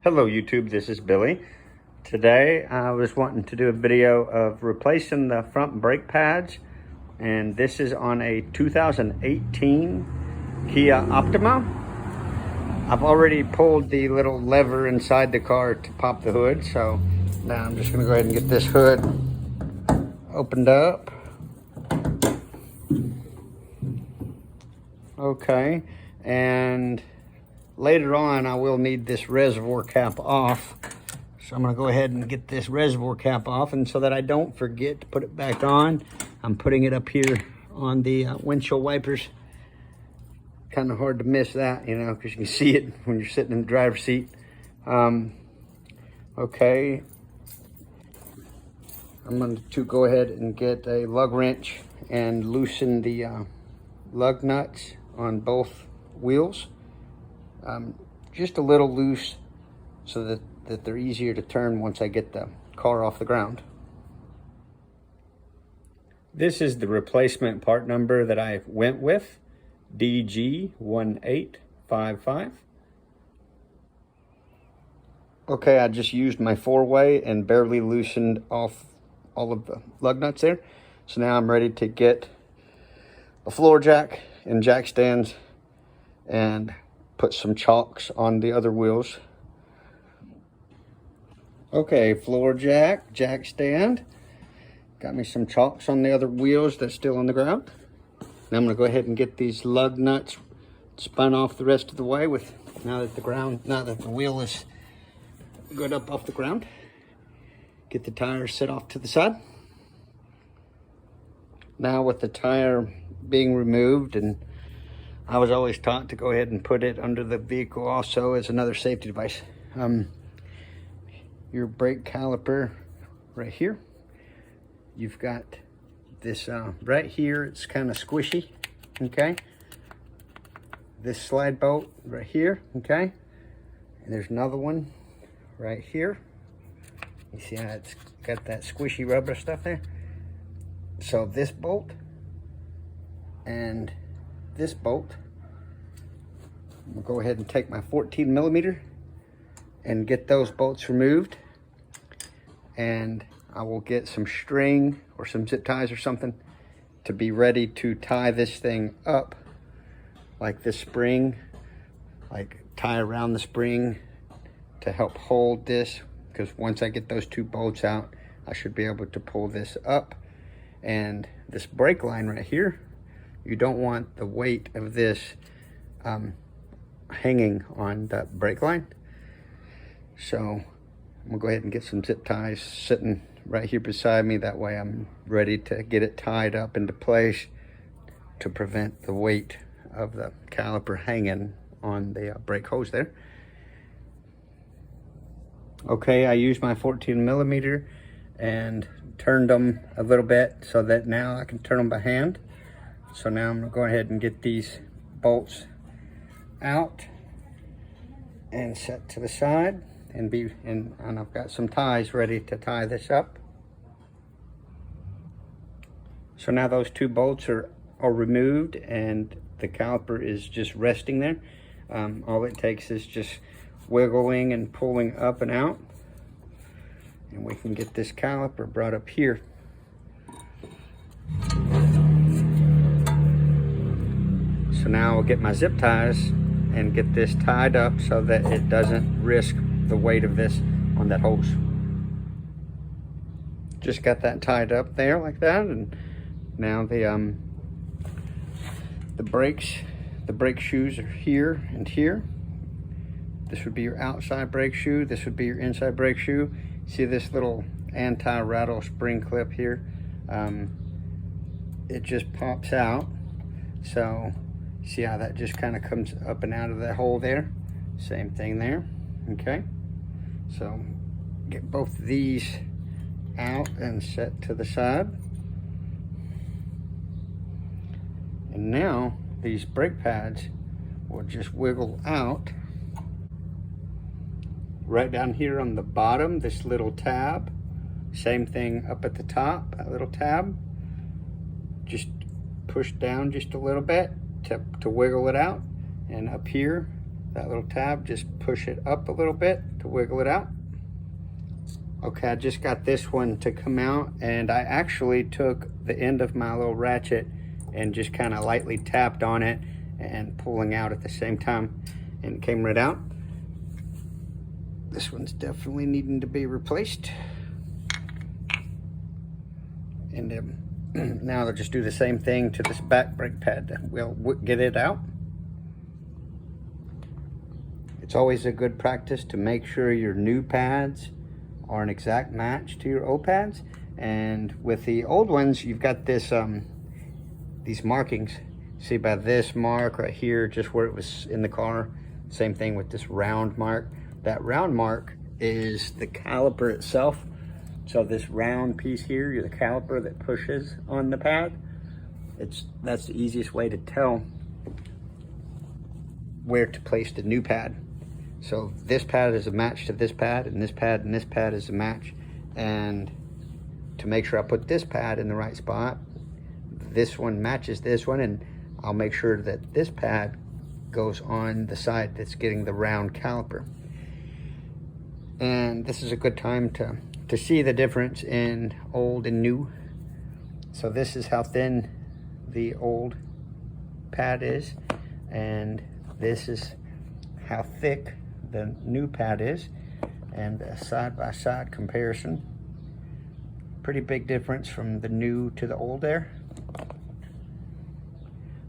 Hello YouTube, this is Billy. Today I was wanting to do a video of replacing the front brake pads, and this is on a 2018 Kia Optima. I've already pulled the little lever inside the car to pop the hood, so now I'm just going to go ahead and get this hood opened up. Okay, and later on, I will need this reservoir cap off. So I'm gonna go ahead and get this reservoir cap off, and so that I don't forget to put it back on, I'm putting it up here on the windshield wipers. Kind of hard to miss that, you know, because you can see it when you're sitting in the driver's seat. Okay. I'm going to go ahead and get a lug wrench and loosen the lug nuts on both wheels. Just a little loose so that they're easier to turn once I get the car off the ground. This is the replacement part number that I went with, DG1855. Okay, I just used my 4-way and barely loosened off all of the lug nuts there. So now I'm ready to get a floor jack and jack stands and put some chocks on the other wheels. Okay, floor jack, jack stand. Got me some chocks on the other wheels that's still on the ground. Now I'm gonna go ahead and get these lug nuts spun off the rest of the way now that the wheel is good up off the ground. Get the tires set off to the side. Now with the tire being removed, and I was always taught to go ahead and put it under the vehicle also as another safety device. Your brake caliper right here. You've got this right here, it's kind of squishy, okay? This slide bolt right here, okay? And there's another one right here. You see how it's got that squishy rubber stuff there? So this bolt and this bolt, I'm gonna go ahead and take my 14mm and get those bolts removed, and I will get some string or some zip ties or something to be ready to tie this thing up, like this spring, like tie around the spring to help hold this, because once I get those two bolts out, I should be able to pull this up. And this brake line right here, you don't want the weight of this hanging on that brake line. So I'm gonna go ahead and get some zip ties sitting right here beside me. That way I'm ready to get it tied up into place to prevent the weight of the caliper hanging on the brake hose there. Okay, I used my 14mm and turned them a little bit so that now I can turn them by hand. So now I'm gonna go ahead and get these bolts out and set to the side, and I've got some ties ready to tie this up. So now those two bolts are removed and the caliper is just resting there. All it takes is just wiggling and pulling up and out, and we can get this caliper brought up here. So now I'll get my zip ties and get this tied up so that it doesn't risk the weight of this on that hose. Just got that tied up there like that, and now the brake shoes are here and here. This would be your outside brake shoe. This would be your inside brake shoe. See this little anti-rattle spring clip here? It just pops out. So see how that just kind of comes up and out of that hole there? Same thing there, okay? So get both of these out and set to the side. And now these brake pads will just wiggle out. Right down here on the bottom, this little tab. Same thing up at the top, that little tab. Just push down just a little bit to wiggle it out. And up here, that little tab, just push it up a little bit to wiggle it out. Okay, I just got this one to come out, and I actually took the end of my little ratchet and just kind of lightly tapped on it and pulling out at the same time, and it came right out. This one's definitely needing to be replaced. And now they'll just do the same thing to this back brake pad. We'll get it out. It's always a good practice to make sure your new pads are an exact match to your old pads. And with the old ones, you've got this these markings. See by this mark right here, just where it was in the car. Same thing with this round mark. That round mark is the caliper itself. So this round piece here, you're the caliper that pushes on the pad. That's the easiest way to tell where to place the new pad. So this pad is a match to this pad, and this pad and this pad is a match. And to make sure I put this pad in the right spot, this one matches this one, and I'll make sure that this pad goes on the side that's getting the round caliper. And this is a good time to see the difference in old and new. So this is how thin the old pad is, and this is how thick the new pad is, and a side-by-side comparison. Pretty big difference from the new to the old there.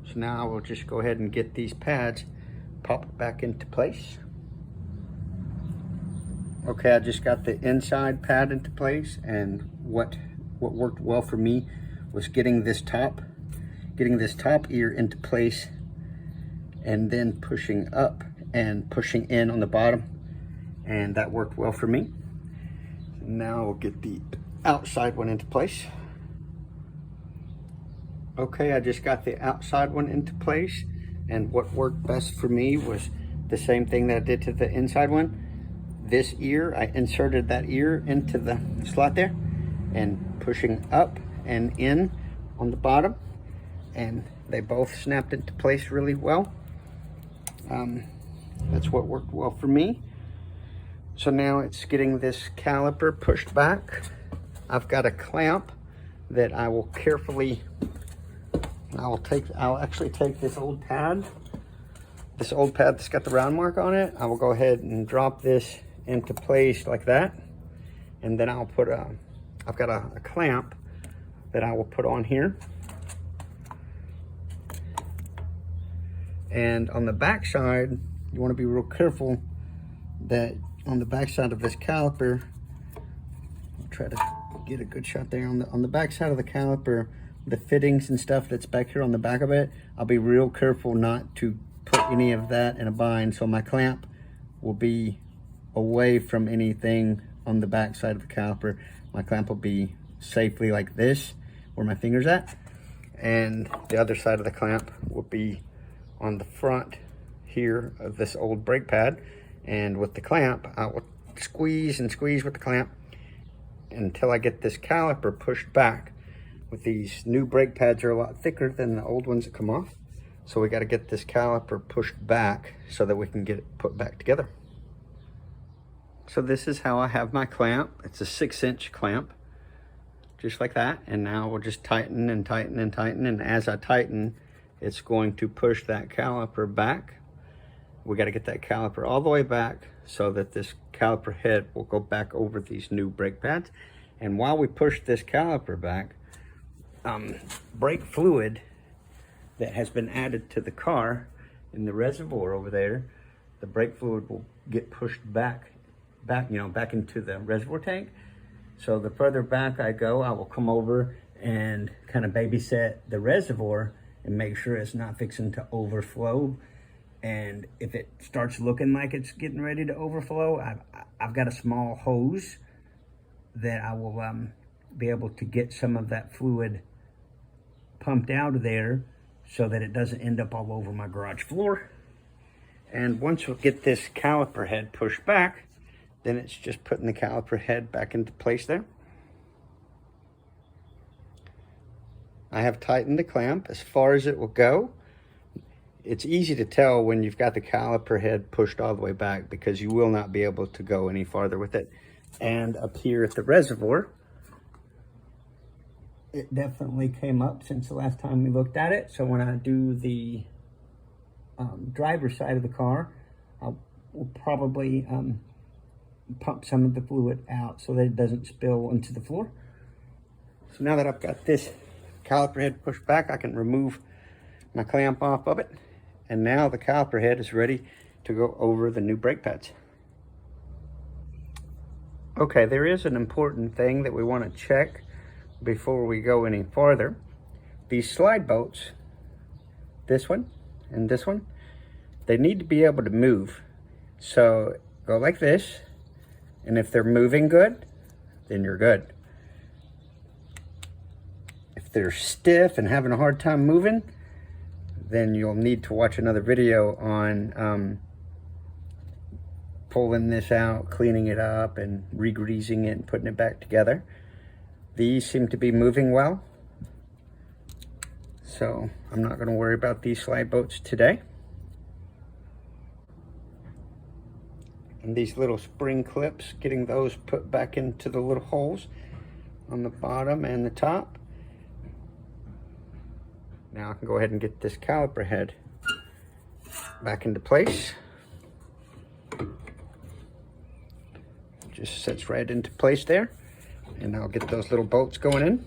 So now I will just go ahead and get these pads popped back into place. Okay, I just got the inside pad into place, and what worked well for me was getting this top ear into place, and then pushing up and pushing in on the bottom, and that worked well for me. Now we'll get the outside one into place. Okay, I just got the outside one into place, and what worked best for me was the same thing that I did to the inside one. This ear, I inserted that ear into the slot there, and pushing up and in on the bottom, and they both snapped into place really well. That's what worked well for me. So now it's getting this caliper pushed back. I've got a clamp that I will carefully, I'll actually take this old pad that's got the round mark on it. I will go ahead and drop this into place like that, and then I'll put I've got a clamp that I will put on here, and on the back side you want to be real careful that on the back side of this caliper, I'll try to get a good shot there on the back side of the caliper, the fittings and stuff that's back here on the back of it, I'll be real careful not to put any of that in a bind, so my clamp will be away from anything on the back side of the caliper. My clamp will be safely like this, where my finger's at, and the other side of the clamp will be on the front here of this old brake pad. And with the clamp, I will squeeze and squeeze with the clamp until I get this caliper pushed back. With these new brake pads are a lot thicker than the old ones that come off, so we got to get this caliper pushed back so that we can get it put back together. So this is how I have my clamp. It's a 6-inch clamp, just like that. And now we'll just tighten and tighten and tighten, and as I tighten, it's going to push that caliper back. We got to get that caliper all the way back so that this caliper head will go back over these new brake pads. And while we push this caliper back, brake fluid that has been added to the car in the reservoir over there, the brake fluid will get pushed back into the reservoir tank. So the further back I go, I will come over and kind of babysit the reservoir and make sure it's not fixing to overflow. And if it starts looking like it's getting ready to overflow, I've got a small hose that I will be able to get some of that fluid pumped out of there so that it doesn't end up all over my garage floor. And once we get this caliper head pushed back, then it's just putting the caliper head back into place there. I have tightened the clamp as far as it will go. it's easy to tell when you've got the caliper head pushed all the way back, because you will not be able to go any farther with it. And up here at the reservoir, it definitely came up since the last time we looked at it. So when I do the driver's side of the car, we'll probably pump some of the fluid out so that it doesn't spill into the floor. So now that I've got this caliper head pushed back, I can remove my clamp off of it. And now the caliper head is ready to go over the new brake pads. Okay, there is an important thing that we want to check before we go any farther. These slide bolts, this one and this one, they need to be able to move. So go like this, and if they're moving good, then you're good. If they're stiff and having a hard time moving, then you'll need to watch another video on pulling this out, cleaning it up, and re-greasing it and putting it back together. These seem to be moving well, so I'm not going to worry about these slide bolts today. And these little spring clips, getting those put back into the little holes on the bottom and the top. Now I can go ahead and get this caliper head back into place. Just sits right into place there. And I'll get those little bolts going in.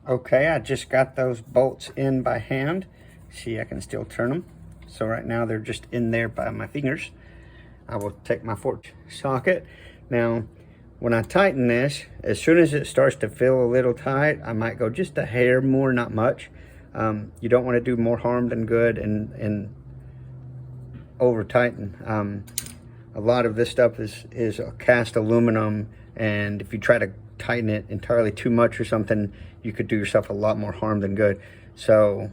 Okay, I just got those bolts in by hand. See, I can still turn them. So right now they're just in there by my fingers. I will take my fork socket. Now, when I tighten this, as soon as it starts to feel a little tight, I might go just a hair more, not much. You don't want to do more harm than good and over tighten. A lot of this stuff is cast aluminum, and if you try to tighten it entirely too much or something, you could do yourself a lot more harm than good. So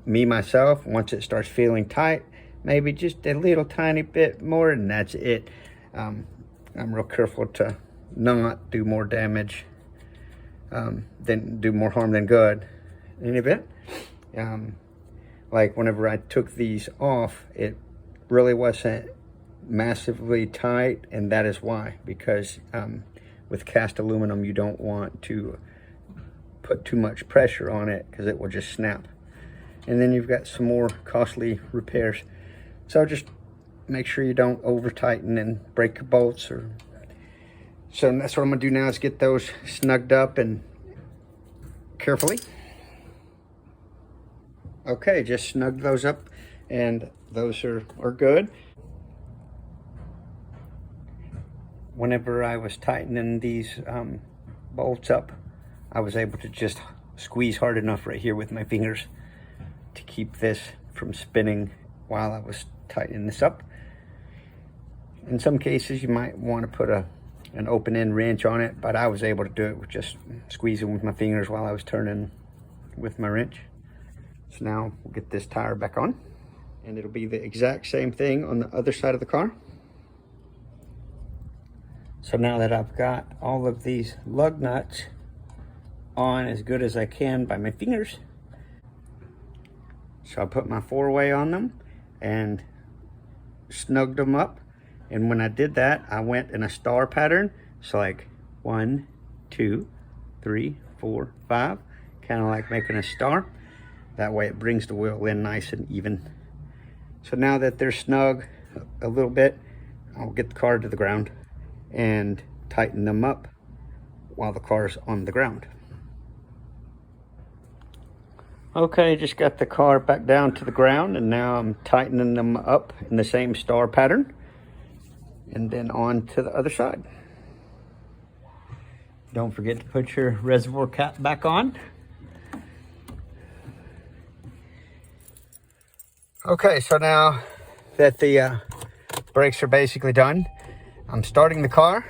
myself, once it starts feeling tight, maybe just a little tiny bit more, and that's it. I'm real careful to not do more damage than do more harm than good in any event. Like whenever I took these off, it really wasn't massively tight, and that is why, because with cast aluminum you don't want to put too much pressure on it because it will just snap, and then you've got some more costly repairs. So just make sure you don't over tighten and break your bolts. So that's what I'm gonna do now, is get those snugged up and carefully. Okay, just snug those up, and those are good. Whenever I was tightening these bolts up, I was able to just squeeze hard enough right here with my fingers to keep this from spinning while I was tightening this up. In some cases, you might want to put an open-end wrench on it, but I was able to do it with just squeezing with my fingers while I was turning with my wrench. So now we'll get this tire back on, and it'll be the exact same thing on the other side of the car. So now that I've got all of these lug nuts on as good as I can by my fingers, so I put my 4-way on them and snugged them up. And when I did that, I went in a star pattern. So like 1, 2, 3, 4, 5, kind of like making a star. That way it brings the wheel in nice and even. So now that they're snug a little bit, I'll get the car to the ground and tighten them up while the car's on the ground. Okay, just got the car back down to the ground, and now I'm tightening them up in the same star pattern, and then on to the other side. Don't forget to put your reservoir cap back on. Okay, so now that the brakes are basically done, I'm starting the car,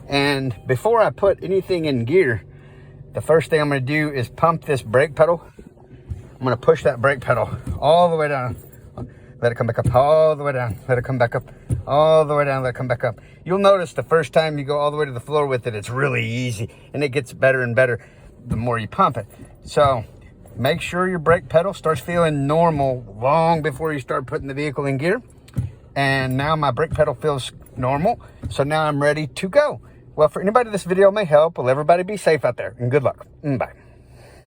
and before I put anything in gear, the first thing I'm going to do is pump this brake pedal. I'm going to push that brake pedal all the way down. Let it come back up, all the way down. Let it come back up, all the way down. Let it come back up. You'll notice the first time you go all the way to the floor with it, it's really easy, and it gets better and better the more you pump it. So make sure your brake pedal starts feeling normal long before you start putting the vehicle in gear. And now my brake pedal feels normal, so now I'm ready to go. Well, for anybody this video may help, will everybody be safe out there, and good luck. Bye.